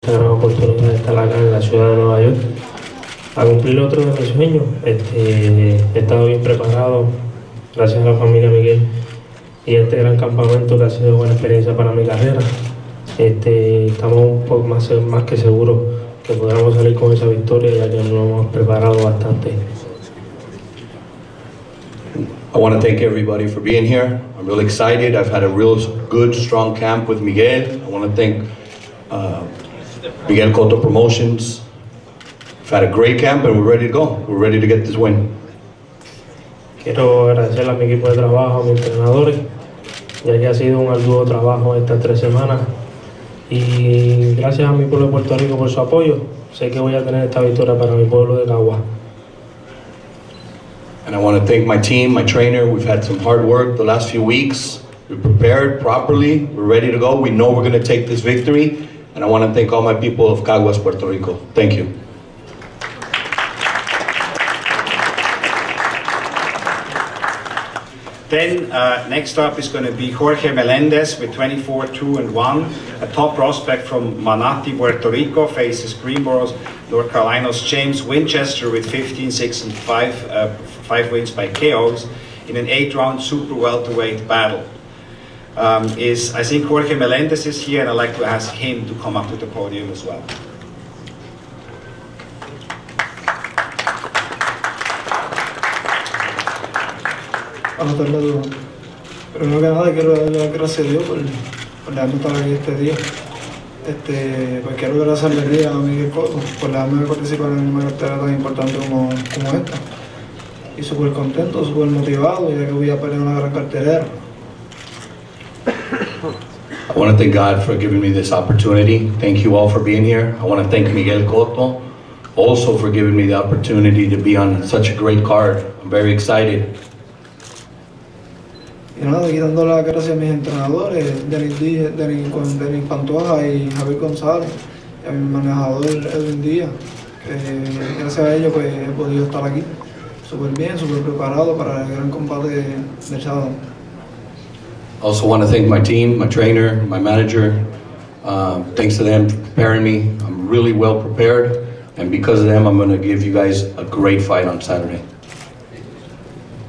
Gran oportunidad de estar acá en la ciudad de Nueva York a cumplir otro de mis sueños. He estado bien preparado gracias a la familia Miguel y este gran campamento que ha sido buena experiencia para mi carrera. Estamos un poco más que seguros que podamos salir con esa victoria, ya que nos hemos preparado bastante. I want to thank everybody for being here. I'm really excited. I've had a real good, strong camp with Miguel. I want to thank Miguel Cotto Promotions. We've had a great camp and we're ready to go. We're ready to get this win. Quiero agradecer a mi equipo de trabajo, a mis entrenadores, ya que ha sido un arduo trabajo estas 3 semanas. Y gracias a mi pueblo de Puerto Rico por su apoyo. Sé que voy a tener esta victoria para mi pueblo de Cagua. And I want to thank my team, my trainer. We've had some hard work the last few weeks. We're prepared properly. We're ready to go. We know we're going to take this victory. And I want to thank all my people of Caguas, Puerto Rico. Thank you. Then next up is going to be Jorge Velez with 24-2-1, a top prospect from Manatí, Puerto Rico, faces Greenboro, North Carolina's James Winchester with 15-6-5, 5 wins by KOs in an 8-round super welterweight battle. I think Jorge Velez is here, and I'd like to ask him to come up to the podium as well. Buenas tardes a todos. Primero que nada quiero darle las gracias a Dios por dejarme estar aquí este día. Pues quiero agradecerle a Miguel Cotto por dejarme participar en una cartera tan importante como esta. Y súper contento, súper motivado, ya que voy a pelear una gran cartelera. I want to thank God for giving me this opportunity. Thank you all for being here. I want to thank Miguel Cotto also for giving me the opportunity to be on such a great card. I'm very excited. Y nada, aquí dando las gracias a mis entrenadores, Denis Pantoja y Javier González, y a mi manejador Edwin Díaz, que gracias a ellos pues, he podido estar aquí súper bien, súper preparado para el gran combate del sábado. I also want to thank my team, my trainer, my manager. Thanks to them for preparing me. I'm really well prepared, and because of them, I'm going to give you guys a great fight on Saturday.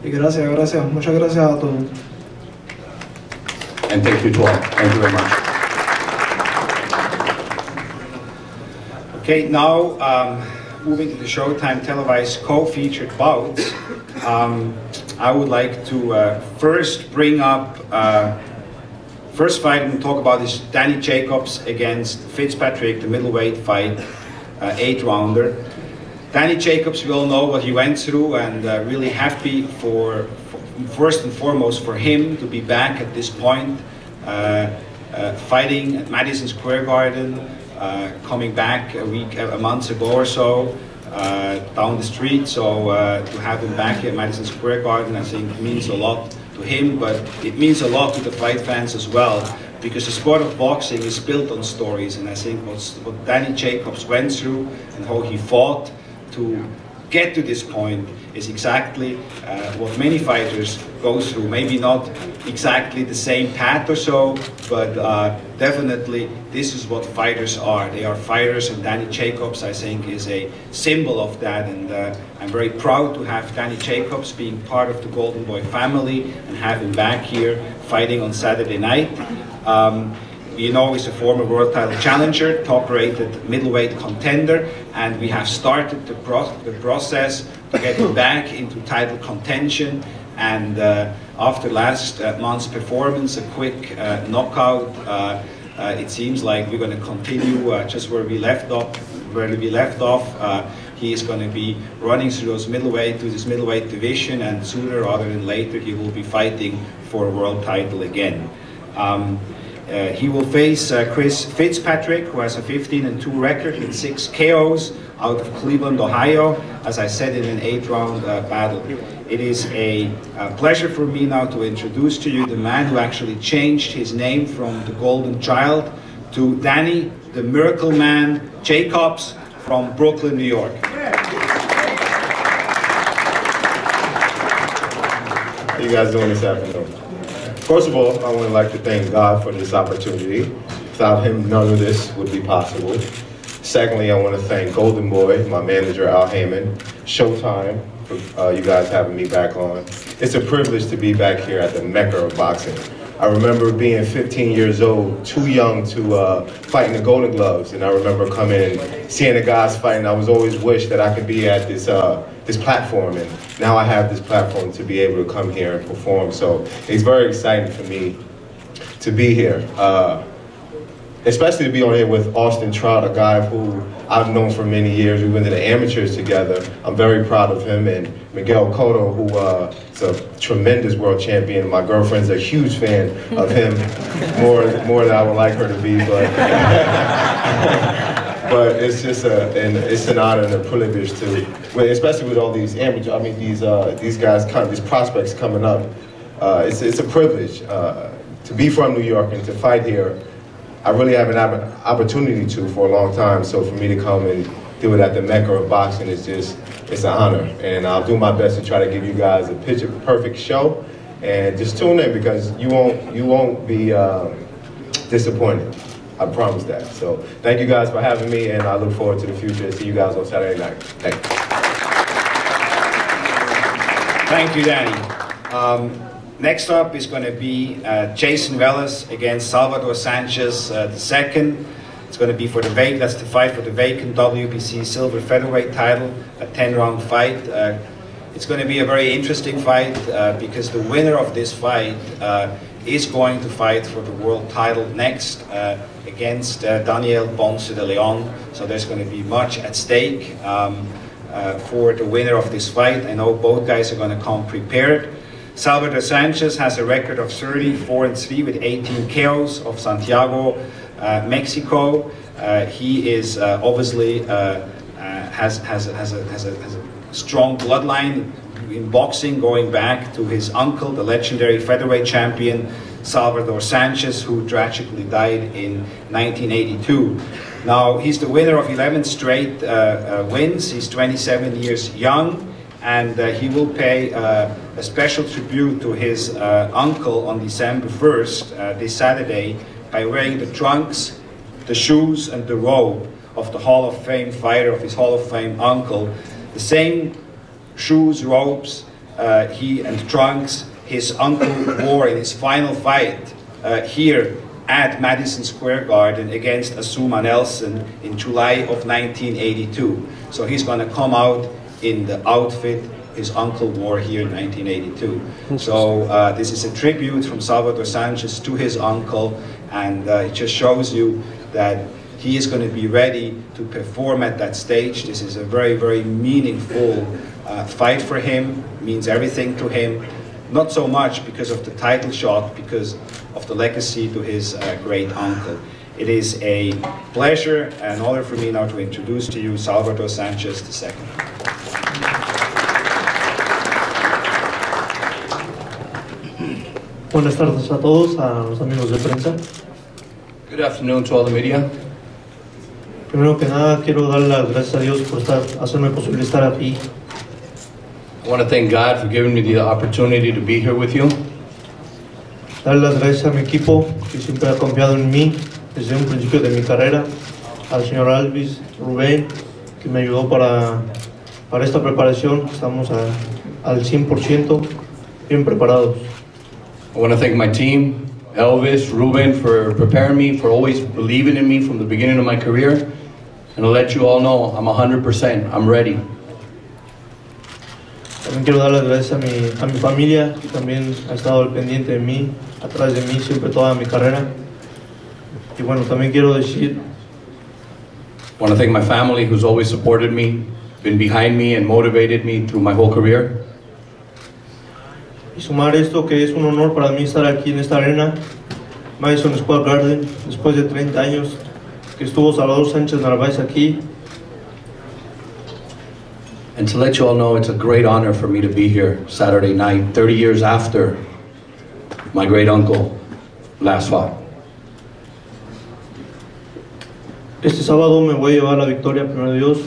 Y muchas gracias a todos. And thank you to all. Thank you very much. Okay, now moving to the Showtime televised co-featured bouts. I would like to first bring up first fight and talk about is Danny Jacobs against Fitzpatrick, the middleweight fight, 8-rounder. Danny Jacobs, we all know what he went through, and really happy for first and foremost for him to be back at this point, fighting at Madison Square Garden, coming back a month ago or so, down the street. So to have him back here at Madison Square Garden, I think means a lot to him, but it means a lot to the fight fans as well, because the sport of boxing is built on stories, and I think what Danny Jacobs went through and how he fought to get to this point is exactly what many fighters go through. Maybe not exactly the same path or so, but definitely this is what fighters are. They are fighters, and Danny Jacobs, I think, is a symbol of that. And I'm very proud to have Danny Jacobs being part of the Golden Boy family and have him back here fighting on Saturday night. You know, he's a former world title challenger, top-rated middleweight contender, and we have started the process to get him back into title contention. And after last month's performance, a quick knockout, it seems like we're going to continue just where we left off. He is going to be running through this middleweight division, and sooner rather than later, he will be fighting for a world title again. He will face Chris Fitzpatrick, who has a 15-2 record with 6 KOs out of Cleveland, Ohio, as I said, in an 8-round battle. It is a pleasure for me now to introduce to you the man who actually changed his name from the Golden Child to Danny, the Miracle Man Jacobs from Brooklyn, New York. How you guys doing this afternoon? First of all, I would like to thank God for this opportunity Without him, none of this would be possible. Secondly, I want to thank Golden Boy, my manager, Al Heyman, Showtime, for you guys having me back on. It's a privilege to be back here at the Mecca of boxing. I remember being 15 years old, too young to fight in the Golden Gloves, and I remember coming and seeing the guys fighting. I was always wished that I could be at this this platform, and now I have this platform to be able to come here and perform. So it's very exciting for me to be here, especially to be on here with Cotto-Trout, a guy who I've known for many years. We went to the amateurs together. I'm very proud of him, and Miguel Cotto, who is a tremendous world champion. My girlfriend's a huge fan of him, more than I would like her to be, but but it's just it's an honor and a privilege to, especially with all these amateurs. I mean, these guys, these prospects coming up. It's a privilege to be from New York and to fight here. I really have an opportunity to for a long time, so for me to come and do it at the Mecca of boxing is just, it's an honor. And I'll do my best to try to give you guys a picture perfect show, and just tune in because you won't be disappointed. I promise that. So thank you guys for having me, and I look forward to the future. See you guys on Saturday night. Thank you. Thank you, Danny. Next up is going to be Jayson Velez against Salvador Sanchez II. It's going to be for that's the fight for the vacant WBC silver featherweight title, a 10-round fight. It's going to be a very interesting fight because the winner of this fight is going to fight for the world title next against Daniel Ponce de Leon. So there's going to be much at stake for the winner of this fight. I know both guys are going to come prepared. Salvador Sanchez has a record of 34-3 with 18 KOs of Santiago, Mexico. He is obviously has a strong bloodline in boxing, going back to his uncle, the legendary featherweight champion Salvador Sanchez, who tragically died in 1982. Now he's the winner of 11 straight wins. He's 27 years young. And he will pay a special tribute to his uncle on December 1st, this Saturday, by wearing the trunks, the shoes, and the robe of the Hall of Fame fighter, of his Hall of Fame uncle. The same shoes, robes, and trunks his uncle wore in his final fight here at Madison Square Garden against Azuma Nelson in July of 1982. So he's going to come out in the outfit his uncle wore here in 1982. So this is a tribute from Salvador Sanchez to his uncle, and it just shows you that he is going to be ready to perform at that stage. This is a very, very meaningful fight for him, means everything to him. Not so much because of the title shot, because of the legacy to his great uncle. It is a pleasure and honor for me now to introduce to you Salvador Sanchez II. Buenas tardes a todos, a los amigos de prensa. Good afternoon to all the media. Primero que nada, quiero dar las gracias a Dios por hacerme posible estar aquí. I want to thank God for giving me the opportunity to be here with you. Dar las gracias a mi equipo, que siempre ha confiado en mí desde un principio de mi carrera. Al señor Alvis, Rubén, que me ayudó para esta preparación. Estamos al 100%, bien preparados. I want to thank my team, Elvis, Ruben, for preparing me, for always believing in me from the beginning of my career. And to let you all know, I'm 100%, I'm ready. También quiero dar las gracias a mi familia, que también ha estado al pendiente de mí, atrás de mí, siempre toda mi carrera. Y bueno, también quiero decir, I want to thank my family who's always supported me, been behind me and motivated me through my whole career. y sumar esto, que es un honor para mí estar aquí en esta arena, Madison Square Garden, después de 30 años que estuvo Salvador Sánchez Narváez aquí. And to let you all know, it's a great honor for me to be here Saturday night, 30 years after my great uncle last fought. Este sábado me voy a llevar la victoria, primero Dios,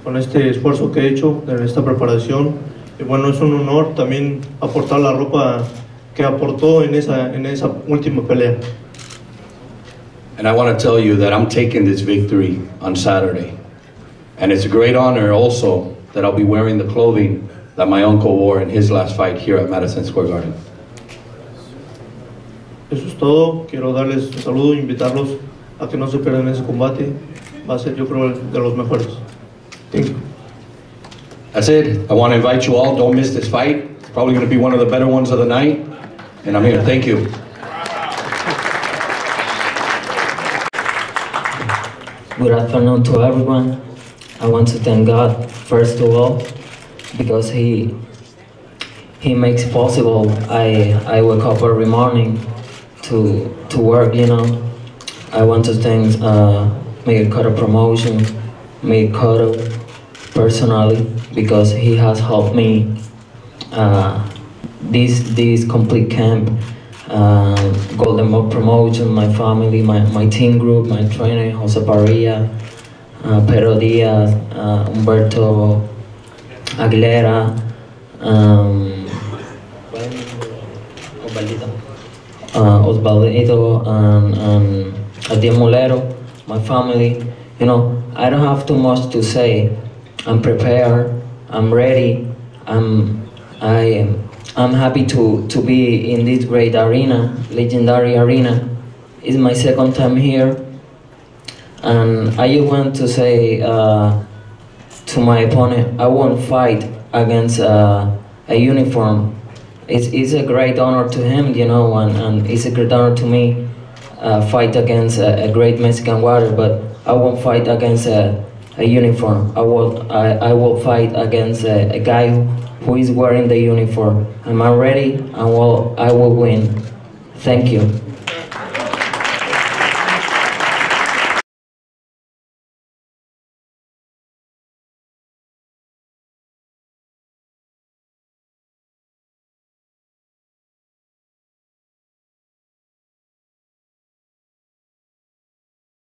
con este esfuerzo que he hecho en esta preparación. Y bueno, es un honor también aportar la ropa que aportó en esa última pelea. And I want to tell you that I'm taking this victory on Saturday. And it's a great honor also that I'll be wearing the clothing that my uncle wore in his last fight here at Madison Square Garden. Eso es todo. Quiero darles un saludo e invitarlos a que no se pierdan ese combate. Va a ser, yo creo, de los mejores. Thank you. That's it. I want to invite you all. Don't miss this fight. It's probably going to be one of the better ones of the night. And I'm here. Thank you. Good afternoon to everyone. I want to thank God, first of all, because He makes it possible. I wake up every morning to work, you know. I want to thank Miguel Cotto Promotion, Miguel Cotto personally, because he has helped me this complete camp. Golden Boy Promotion, my family, my team group, my trainer, Jose Parilla, Pedro Diaz, Humberto Aguilera, Osvaldito, and Adiel Molero, my family. You know, I don't have too much to say. I'm prepared, I'm ready, I'm happy to be in this great arena, legendary arena. It's my second time here, and I just want to say to my opponent, I won't fight against a uniform. It's a great honor to him, you know, and it's a great honor to me fight against a great Mexican warrior, but I won't fight against a uniform. I will fight against a guy who is wearing the uniform. Am I ready? I will win. Thank you.